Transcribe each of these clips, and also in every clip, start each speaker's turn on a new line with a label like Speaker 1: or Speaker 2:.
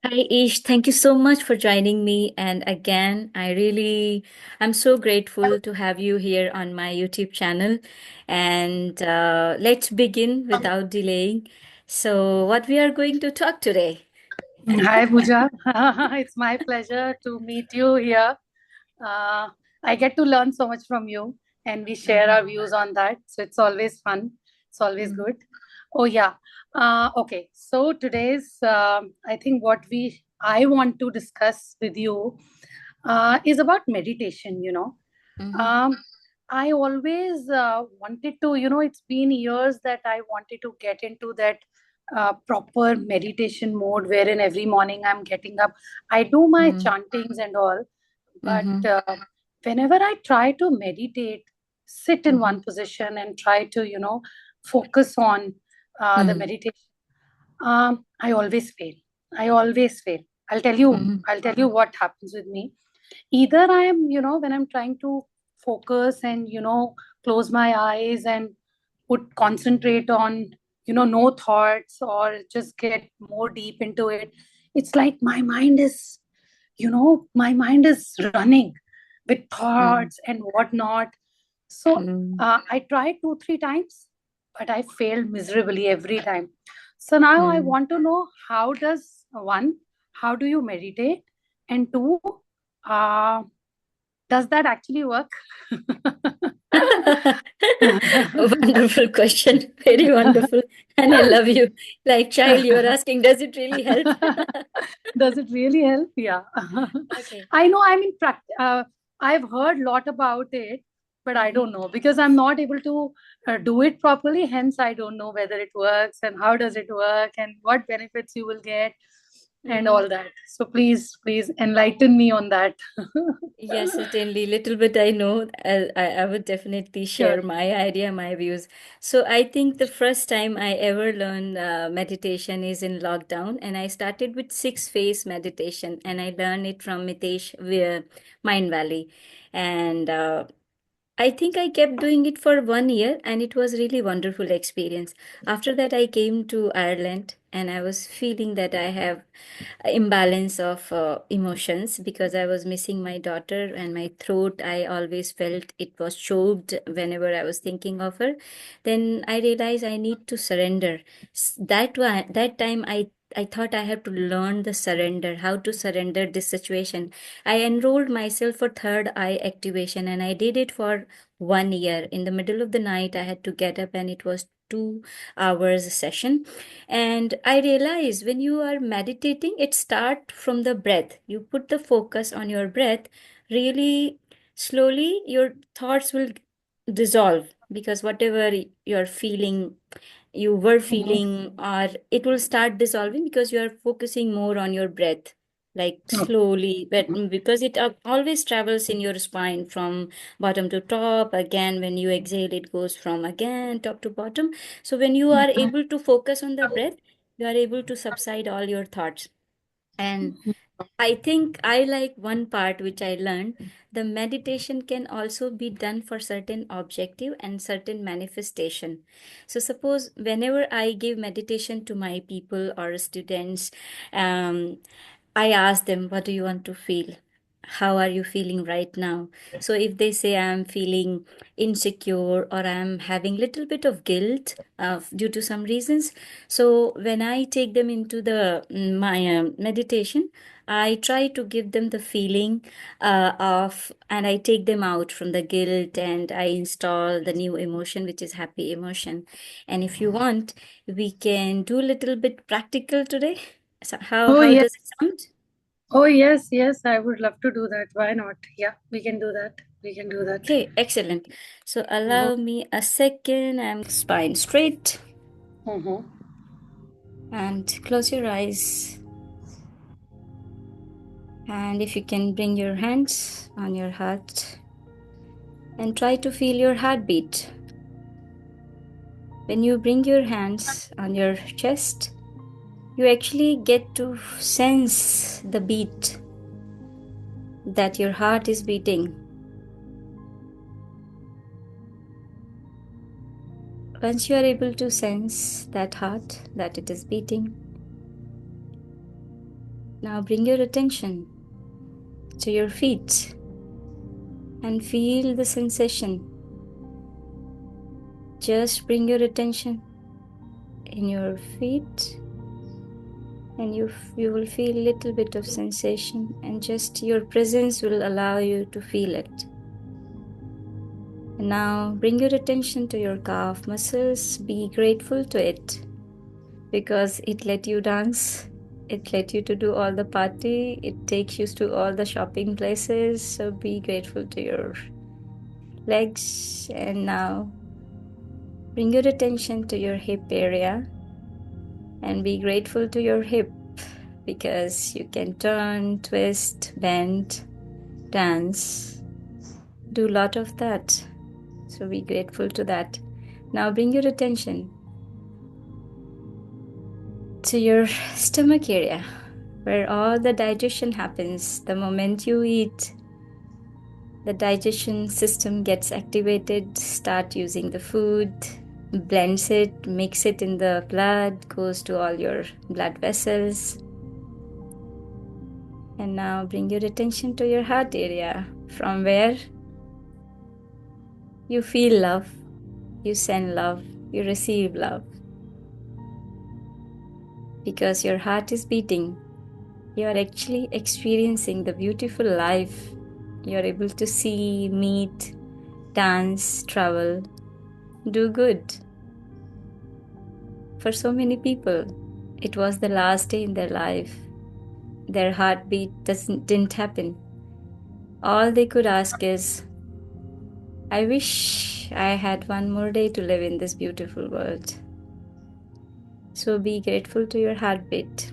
Speaker 1: Hi, Ish. Thank you so much for joining me. And again, I'm so grateful to have you here on my YouTube channel. And let's begin without delaying. So, what we are going to talk today?
Speaker 2: Hi, Pooja. It's my pleasure to meet you here. Uh, I get to learn so much from you, and we share
Speaker 1: Mhm,
Speaker 2: our views on that. So it's always fun. It's always
Speaker 1: mhm,
Speaker 2: good. Oh, yeah. Okay. So today's, I think I want to discuss with you is about meditation.
Speaker 1: mhm,
Speaker 2: Um, I always wanted to, it's been years that I wanted to get into that proper meditation mode wherein every morning I'm getting up. I do my
Speaker 1: mhm,
Speaker 2: chantings and all, but
Speaker 1: mhm,
Speaker 2: whenever I try to meditate, sit in
Speaker 1: mhm,
Speaker 2: one position and try to, focus on the
Speaker 1: mhm,
Speaker 2: meditation, I always fail. I always fail. I'll tell you,
Speaker 1: mhm,
Speaker 2: I'll tell you what happens with me. Either I am, when I'm trying to focus and, close my eyes and put concentrate on, no thoughts or just get more deep into it. It's like my mind is running with
Speaker 1: mhm,
Speaker 2: thoughts and whatnot. So
Speaker 1: mhm,
Speaker 2: I tried 2, 3 times, but I failed miserably every time. So now I
Speaker 1: mhm.
Speaker 2: want to know, how do you meditate? And two, uh, does that actually work?
Speaker 1: Wonderful question. Very wonderful. And I love you. Like child, you are asking, does it really help?
Speaker 2: Does it really help? Yeah.
Speaker 1: Okay.
Speaker 2: I know. I mean, I've heard a lot about it, but I
Speaker 1: Mhm.
Speaker 2: don't know because I'm not able to do it properly. Hence, I don't know whether it works and how does it work and what benefits you will get and
Speaker 1: Mhm.
Speaker 2: all that. So please enlighten me on that.
Speaker 1: Yes, certainly. Little bit I know. I would definitely
Speaker 2: Sure.
Speaker 1: share my idea, my views. So I think the first time I ever learned meditation is in lockdown, and I started with six phase meditation, and I learned it from Mitesh Mind Valley, and I think I kept doing it for 1 year, and it was really wonderful experience. After that, I came to Ireland, and I was feeling that I have imbalance of emotions because I was missing my daughter and my throat. I always felt it was choked whenever I was thinking of her. Then I realized I need to surrender. That time I thought I have to learn the surrender, how to surrender this situation. I enrolled myself for third eye activation and I did it for 1 year. In the middle of the night, I had to get up and it was 2 hours session, and I realize when you are meditating, it starts from the breath. You put the focus on your breath, really slowly, your thoughts will dissolve because whatever you're feeling, you were
Speaker 2: Mhm.
Speaker 1: feeling, or it will start dissolving because you are focusing more on your breath. Like
Speaker 2: Okay.
Speaker 1: slowly, but because it always travels in your spine from bottom to top. Again, when you exhale, it goes from again top to bottom. So when you are able to focus on the breath, you are able to subside all your thoughts. And I think I like one part which I learned. The meditation can also be done for certain objective and certain manifestation. So suppose whenever I give meditation to my people or students, um, I ask them, what do you want to feel? How are you feeling right now? So if they say I'm feeling insecure or I'm having little bit of guilt due to some reasons, so when I take them into the my meditation, I try to give them the feeling of, and I take them out from the guilt and I install the new emotion, which is happy emotion. And if you want, we can do a little bit practical today. So
Speaker 2: Oh
Speaker 1: how
Speaker 2: yes.
Speaker 1: does it sound?
Speaker 2: Oh yes. Yes. I would love to do that. Why not? Yeah, we can do that. We can do that.
Speaker 1: Okay, excellent. So
Speaker 2: Mhm.
Speaker 1: allow me a second. I'm spine straight
Speaker 2: Mhm.
Speaker 1: and close your eyes. And if you can bring your hands on your heart and try to feel your heartbeat. When you bring your hands on your chest, you actually get to sense the beat that your heart is beating. Once you are able to sense that heart, that it is beating, Now bring your attention to your feet and feel the sensation. Just bring your attention in your feet, and you will feel a little bit of sensation, and just your presence will allow you to feel it. And now bring your attention to your calf muscles. Be grateful to it because it let you dance. It let you to do all the party. It takes you to all the shopping places. So be grateful to your legs. And now bring your attention to your hip area and be grateful to your hip because you can turn, twist, bend, dance, do a lot of that. So be grateful to that. Now bring your attention to your stomach area where all the digestion happens. The moment you eat, the digestion system gets activated, start using the food, blends it, mix it in the blood, goes to all your blood vessels. And now bring your attention to your heart area from where you feel love, you send love, you receive love. Because your heart is beating, you are actually experiencing the beautiful life. You are able to see, meet, dance, travel, do good. For so many people, it was the last day in their life. Their heartbeat didn't happen. All they could ask is, I wish I had one more day to live in this beautiful world. So be grateful to your heartbeat.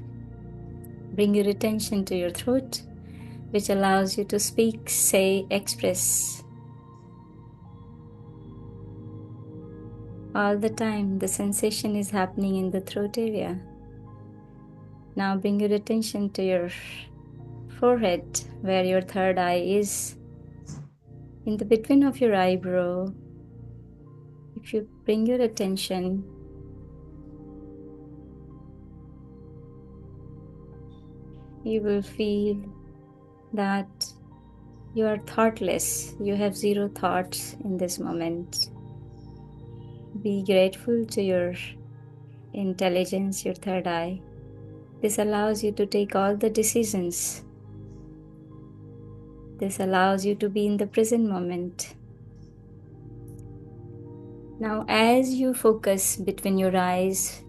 Speaker 1: Bring your attention to your throat, which allows you to speak, say, express. All the time, the sensation is happening in the throat area. Now bring your attention to your forehead, where your third eye is. In the between of your eyebrow, if you bring your attention, you will feel that you are thoughtless. You have zero thoughts in this moment. Be grateful to your intelligence, your third eye. This allows you to take all the decisions. This allows you to be in the present moment. Now, as you focus between your eyes,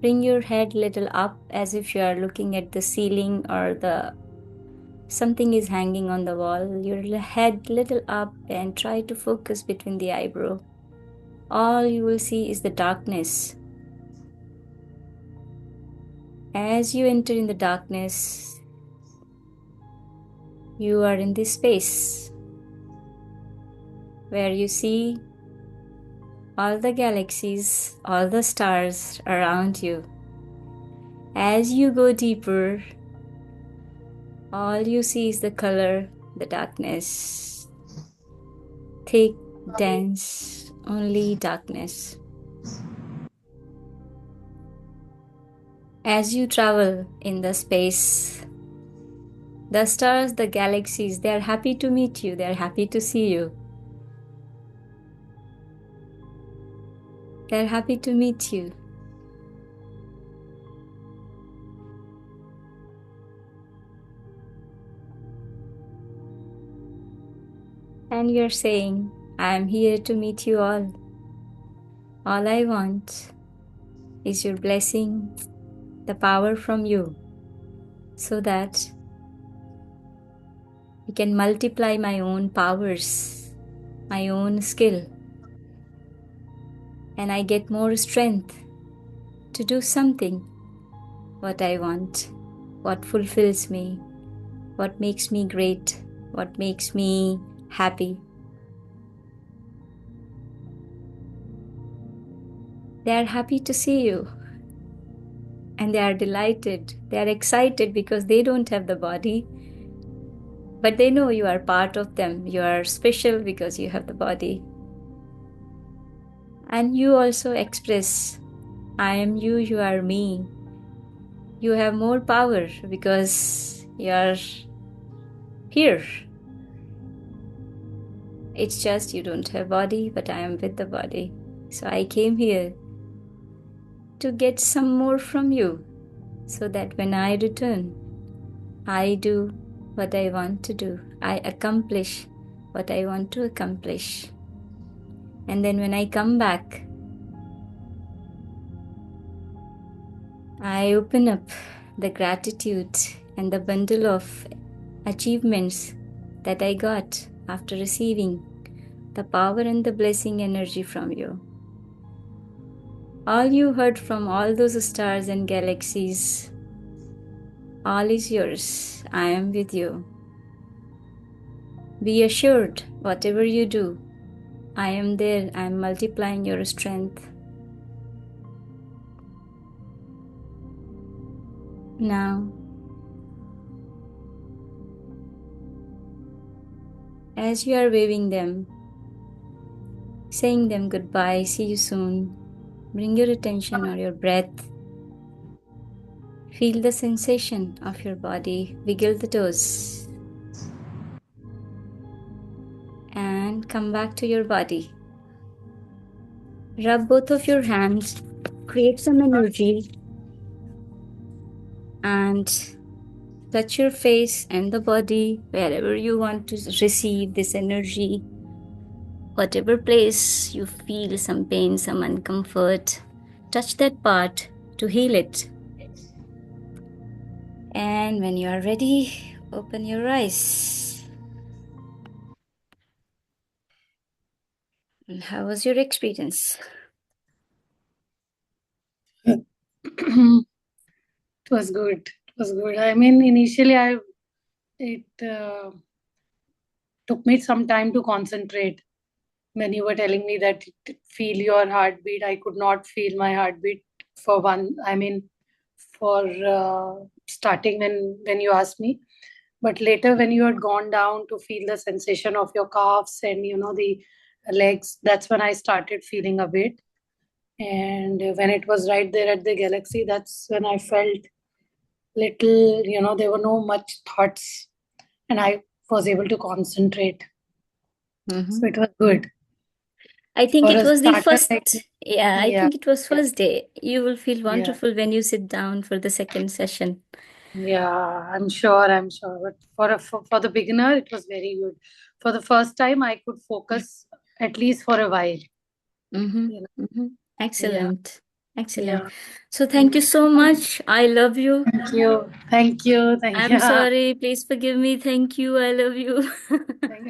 Speaker 1: bring your head little up as if you are looking at the ceiling or something is hanging on the wall. Your head little up and try to focus between the eyebrow. All you will see is the darkness. As you enter in the darkness, you are in this space where you see all the galaxies, all the stars around you. As you go deeper, all you see is the color, the darkness, thick, dense, only darkness. As you travel in the space, the stars, the galaxies, they are happy to meet you, they are happy to see you. They are happy to meet you. And you're saying, I am here to meet you all. All I want is your blessing, the power from you, so that I can multiply my own powers, my own skill, and I get more strength to do something what I want, what fulfills me, what makes me great, what makes me happy. They are happy to see you and they are delighted. They are excited because they don't have the body, but they know you are part of them. You are special because you have the body. And you also express, I am you, you are me. You have more power because you're here. It's just you don't have body, but I am with the body. So I came here to get some more from you so that when I return, I do what I want to do. I accomplish what I want to accomplish. And then when I come back, I open up the gratitude and the bundle of achievements that I got after receiving the power and the blessing energy from you. All you heard from all those stars and galaxies, all is yours. I am with you. Be assured, whatever you do, I am there. I am multiplying your strength. Now, as you are waving them, saying them goodbye, see you soon, bring your attention on your breath. Feel the sensation of your body. Wiggle the toes. And come back to your body. Rub both of your hands. Create some energy. And touch your face and the body wherever you want to receive this energy. Whatever place you feel some pain, some uncomfort, touch that part to heal it. And when you are ready, open your eyes. And how was your experience?
Speaker 2: It was good. It was good. I mean, initially, it took me some time to concentrate. When you were telling me that feel your heartbeat, I could not feel my heartbeat for one. I mean, for starting when you asked me, but later when you had gone down to feel the sensation of your calves and the legs, that's when I started feeling a bit. And when it was right there at the galaxy, that's when I felt little, there were no much thoughts, and I was able to concentrate.
Speaker 1: Mm-hmm.
Speaker 2: So it was good
Speaker 1: I think
Speaker 2: for
Speaker 1: it
Speaker 2: a
Speaker 1: was the
Speaker 2: starter. Like,
Speaker 1: first, yeah, I
Speaker 2: yeah,
Speaker 1: think it was first day. You will feel
Speaker 2: yeah,
Speaker 1: wonderful when you sit down for the second session.
Speaker 2: yeah. I'm sure. I'm sure. But for the beginner, it was very good. For the first time, I could focus at least for a while.
Speaker 1: Mm-hmm.
Speaker 2: You know.
Speaker 1: Mm-hmm.
Speaker 2: Yeah,
Speaker 1: Excellent. Excellent.
Speaker 2: yeah.
Speaker 1: So thank
Speaker 2: Thank
Speaker 1: you so much. I love you.
Speaker 2: you. Thank you. Thank
Speaker 1: I'm
Speaker 2: you.
Speaker 1: sorry. Please forgive me. Thank you. I love you.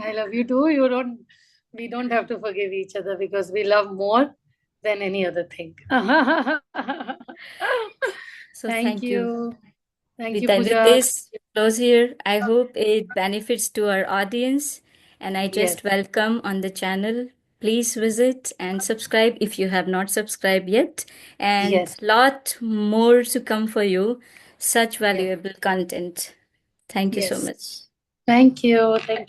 Speaker 2: I love you too. You don't. We don't have to forgive each other because we love more than any other thing.
Speaker 1: So
Speaker 2: Thank
Speaker 1: thank you.
Speaker 2: you. Thank
Speaker 1: With
Speaker 2: you,
Speaker 1: that, with
Speaker 2: Pooja.
Speaker 1: this, we close here. I hope it benefits to our audience. And I
Speaker 2: Yes.
Speaker 1: just welcome on the channel. Please visit and subscribe if you have not subscribed yet. And
Speaker 2: Yes.
Speaker 1: lot more to come for you. Such
Speaker 2: Yes.
Speaker 1: valuable content. Thank you so
Speaker 2: Yes.
Speaker 1: much.
Speaker 2: Thank you. Thank